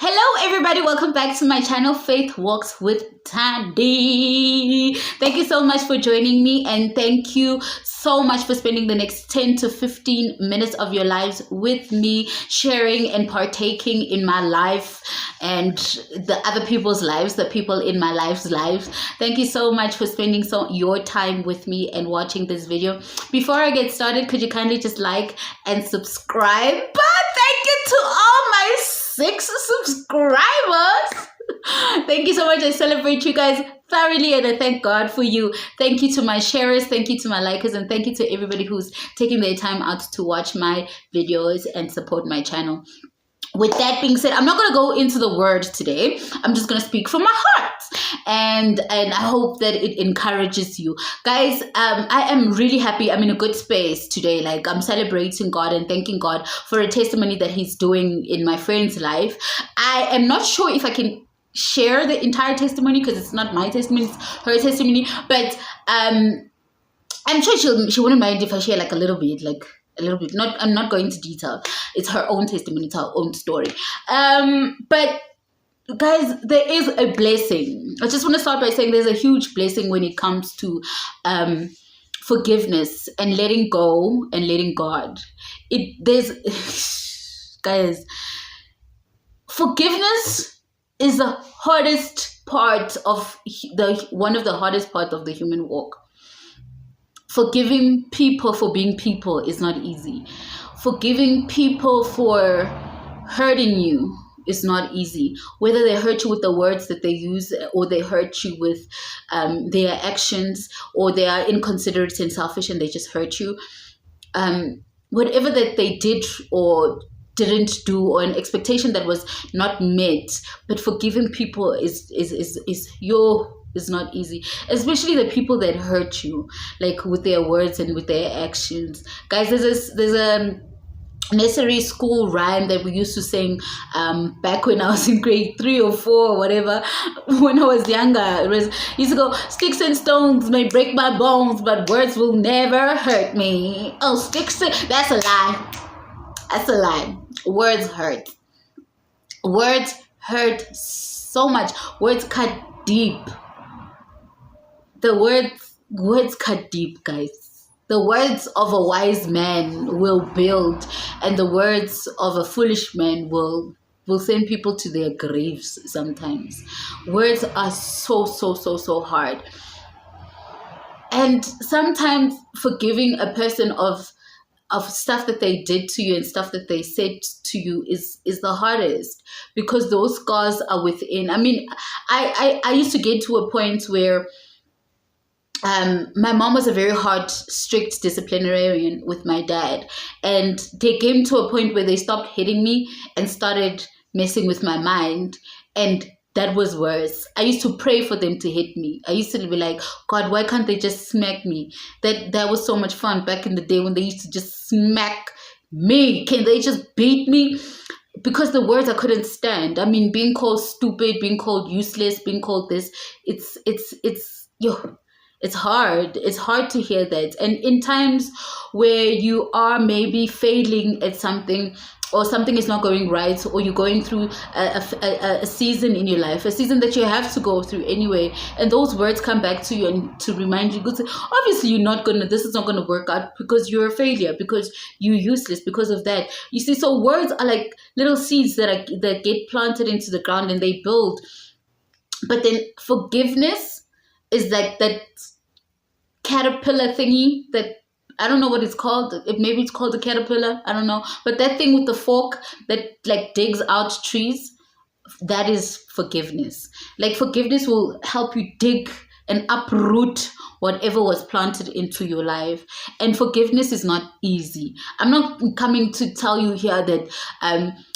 Hello, everybody. Welcome back to my channel, Faith Walks with Tandi. Thank you so much for joining me, and thank you so much for spending the next 10 to 15 minutes of your lives with me, sharing and partaking in my life and the other people's lives, the people in my life's lives. Thank you so much for spending your time with me and watching this video. Before I get started, could you kindly just like and subscribe? Thank you to all my 6 subscribers. Thank you so much. I celebrate you guys thoroughly, and I thank God for you. Thank you to my sharers, thank you to my likers, and thank you to everybody who's taking their time out to watch my videos and support my channel. With that being said, I'm not going to go into the word today. I'm just going to speak from my heart. And I hope that it encourages you. Guys, I am really happy. I'm in a good space today. Like, I'm celebrating God and thanking God for a testimony that He's doing in my friend's life. I am not sure if I can share the entire testimony because it's not my testimony, it's her testimony. But I'm sure she wouldn't mind if I share like a little bit, I'm not going into detail. It's her own testimony, it's her own story. But guys, there is a blessing. I just want to start by saying there's a huge blessing when it comes to forgiveness and letting go and letting God. Guys, forgiveness is the hardest part of one of the hardest parts of the human walk. Forgiving people for being people is not easy. Forgiving people for hurting you is not easy. Whether they hurt you with the words that they use, or they hurt you with their actions, or they are inconsiderate and selfish and they just hurt you. Whatever that they did or didn't do, or an expectation that was not met, but forgiving people is not easy, especially the people that hurt you, like with their words and with their actions. Guys, there's a nursery school rhyme that we used to sing back when I was in grade 3 or 4 or whatever. When I was younger, it used to go, sticks and stones may break my bones, but words will never hurt me. Oh, that's a lie. That's a lie. Words hurt. Words hurt so much. Words cut deep. The words cut deep, guys. The words of a wise man will build, and the words of a foolish man will send people to their graves sometimes. Words are so hard. And sometimes forgiving a person of stuff that they did to you and stuff that they said to you is the hardest, because those scars are within. I mean, I used to get to a point where my mom was a very hard, strict disciplinarian with my dad, and they came to a point where they stopped hitting me and started messing with my mind, and that was worse. I used to pray for them to hit me. I used to be like, God, why can't they just smack me? That was so much fun back in the day when they used to just smack me. Can they just beat me? Because the words I couldn't stand. I mean, being called stupid, being called useless, being called this, it's hard. It's hard to hear that. And in times where you are maybe failing at something, or something is not going right, or you're going through a season in your life, a season that you have to go through anyway, and those words come back to you and to remind you, obviously this is not going to work out because you're a failure, because you're useless, because of that. You see, so words are like little seeds that get planted into the ground and they build. But then forgiveness is like that caterpillar thingy that, I don't know what it's called. Maybe it's called a caterpillar. I don't know. But that thing with the fork that like digs out trees, that is forgiveness. Like, forgiveness will help you dig and uproot whatever was planted into your life. And forgiveness is not easy. I'm not coming to tell you here that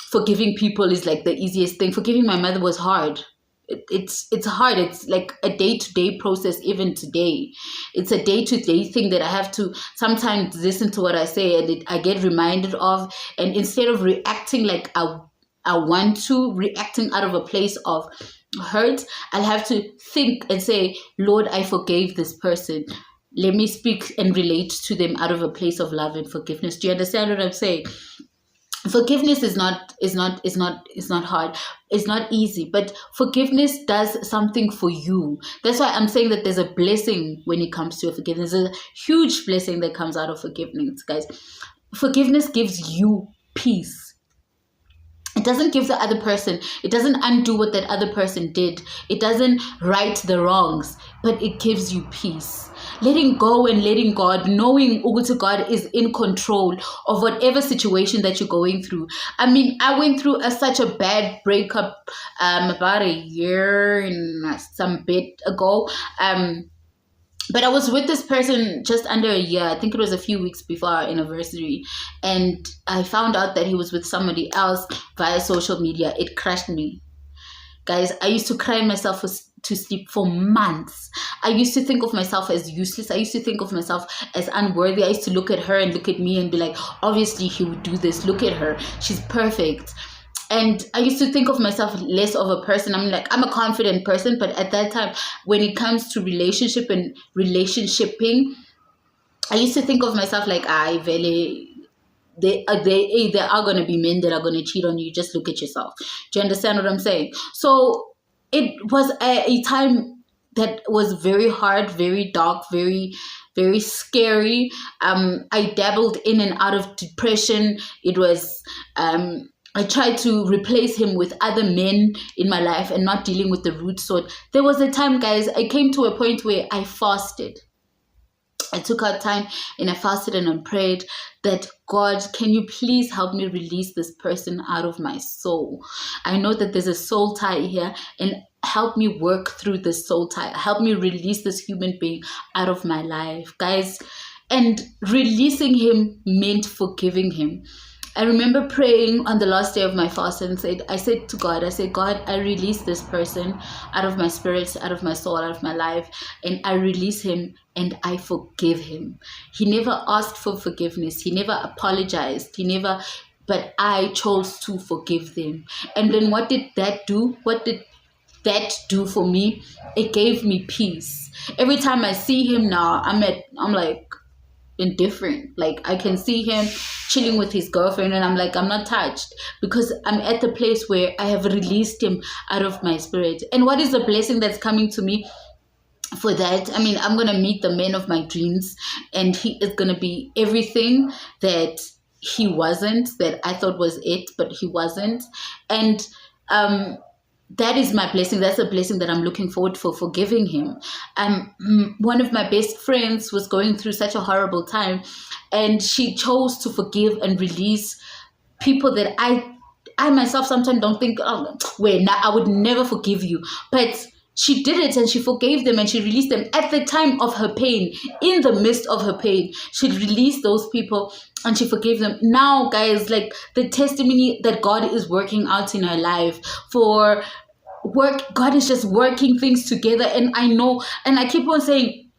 forgiving people is like the easiest thing. Forgiving my mother was hard. It's hard. It's like a day-to-day process. Even today, it's a day-to-day thing that I have to sometimes listen to what I say, and I get reminded of, and instead of reacting like I want to, reacting out of a place of hurt, I'll have to think and say, Lord, I forgave this person. Let me speak and relate to them out of a place of love and forgiveness. Do you understand what I'm saying? forgiveness is not hard, it's not easy, but forgiveness does something for you. That's why I'm saying that there's a blessing when it comes to forgiveness. There's a huge blessing that comes out of forgiveness, guys. Forgiveness gives you peace. It doesn't give the other person, it doesn't undo what that other person did, it doesn't right the wrongs, but it gives you peace. Letting go and letting God, knowing Ugutu God is in control of whatever situation that you're going through. I mean, I went through such a bad breakup about a year and some bit ago. But I was with this person just under a year. I think it was a few weeks before our anniversary. And I found out that he was with somebody else via social media. It crushed me. Guys, I used to cry myself to sleep for months. I used to think of myself as useless. I used to think of myself as unworthy. I used to look at her and look at me and be like, obviously he would do this. Look at her. She's perfect. And I used to think of myself less of a person. I'm like, I'm a confident person, but at that time, when it comes to relationship and relationshiping, I used to think of myself like, there are going to be men that are going to cheat on you. Just look at yourself. Do you understand what I'm saying? So it was a time that was very hard, very dark, very, very scary. I dabbled in and out of depression. It was... I tried to replace him with other men in my life and not dealing with the root sort. There was a time, guys, I came to a point where I fasted. I took out time and I fasted and I prayed that, God, can you please help me release this person out of my soul? I know that there's a soul tie here, and help me work through this soul tie. Help me release this human being out of my life, guys. And releasing him meant forgiving him. I remember praying on the last day of my fast and I said to God, God, I release this person out of my spirit, out of my soul, out of my life, and I release him and I forgive him. He never asked for forgiveness. He never apologized. But I chose to forgive them. And then what did that do? What did that do for me? It gave me peace. Every time I see him now, I'm like, indifferent. Like, I can see him chilling with his girlfriend and I'm like, I'm not touched, because I'm at the place where I have released him out of my spirit. And what is the blessing that's coming to me for that? I mean, I'm gonna meet the man of my dreams, and he is gonna be everything that he wasn't, that I thought was it, but he wasn't. And that is my blessing. That's a blessing that I'm looking forward for forgiving him. One of my best friends was going through such a horrible time, and she chose to forgive and release people that I myself sometimes don't think, oh, wait, I would never forgive you. But she did it and she forgave them and she released them at the time of her pain, in the midst of her pain. She released those people and she forgave them. Now, guys, like, the testimony that God is working out in her life God is just working things together. And I know, and I keep on saying,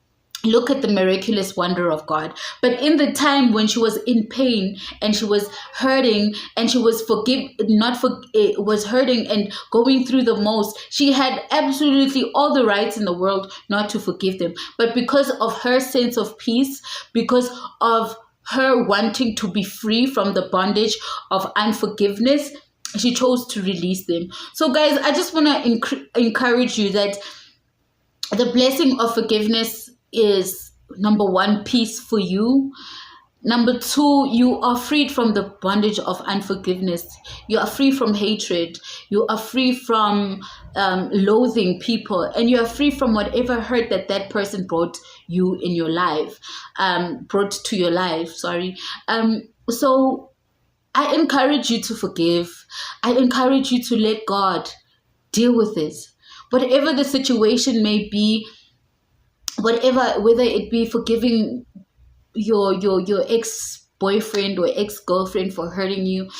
look at the miraculous wonder of God. But in the time when she was in pain and she was hurting and she was was hurting and going through the most, she had absolutely all the rights in the world not to forgive them. But because of her sense of peace, because of her wanting to be free from the bondage of unforgiveness, she chose to release them. So, guys, I just want to encourage you that the blessing of forgiveness is, number one, peace for you. Number two, you are freed from the bondage of unforgiveness. You are free from hatred. You are free from loathing people. And you are free from whatever hurt that person brought you in your life, brought to your life, sorry. So I encourage you to forgive. I encourage you to let God deal with it. Whatever the situation may be, whether it be forgiving your ex-boyfriend or ex-girlfriend for hurting you,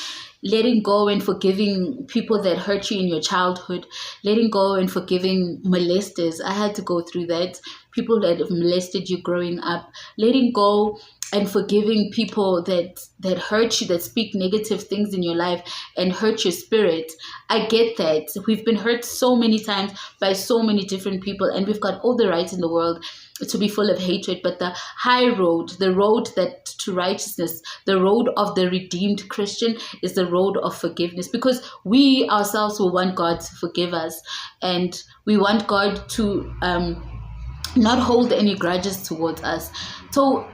letting go and forgiving people that hurt you in your childhood, letting go and forgiving molesters. I had to go through that. People that have molested you growing up, letting go and forgiving people that hurt you, that speak negative things in your life and hurt your spirit. I get that. We've been hurt so many times by so many different people, and we've got all the right in the world to be full of hatred. But the high road, the road that to righteousness, the road of the redeemed Christian, is the road of forgiveness, because we ourselves will want God to forgive us, and we want God to not hold any grudges towards us. So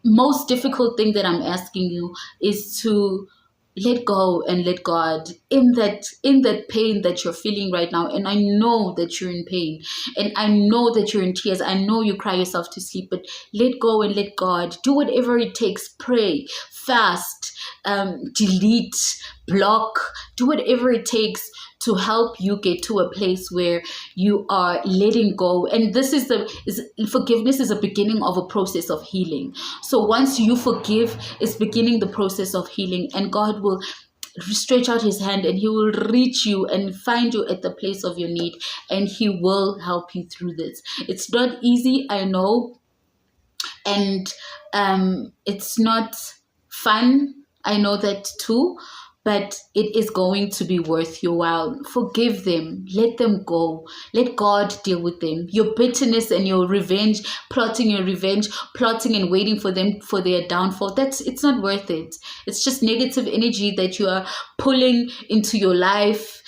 most difficult thing that I'm asking you is to let go and let God in that pain that you're feeling right now. And I know that you're in pain, and I know that you're in tears. I know you cry yourself to sleep, but let go and let God. Do whatever it takes. Pray, fast, delete, block, do whatever it takes to help you get to a place where you are letting go. And this is forgiveness is a beginning of a process of healing. So once you forgive, it's beginning the process of healing, and God will stretch out his hand and he will reach you and find you at the place of your need, and he will help you through this. It's not easy, I know, and it's not fun, I know that too, but it is going to be worth your while. Forgive them. Let them go. Let God deal with them. Your bitterness and your revenge, plotting and waiting for them for their downfall, it's not worth it. It's just negative energy that you are pulling into your life.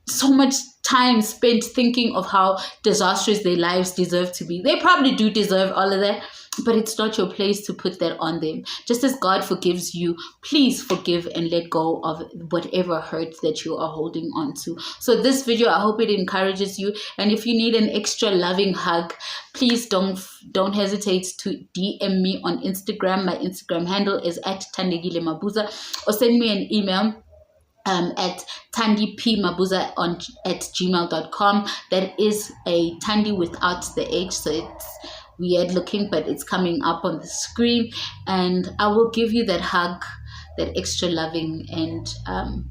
So much time spent thinking of how disastrous their lives deserve to be. They probably do deserve all of that, but it's not your place to put that on them. Just as God forgives you, please forgive and let go of whatever hurt that you are holding on to. So this video, I hope it encourages you. And if you need an extra loving hug, please don't hesitate to DM me on Instagram. My Instagram handle is @Thandegile Mabuza, or send me an email at thandipmabuza@gmail.com. That is a Thandi without the H, so it's weird looking, but it's coming up on the screen, and I will give you that hug, that extra loving, and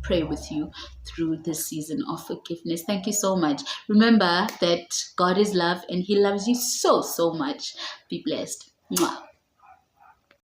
pray with you through this season of forgiveness. Thank you so much. Remember that God is love, and he loves you so much. Be blessed. Mwah.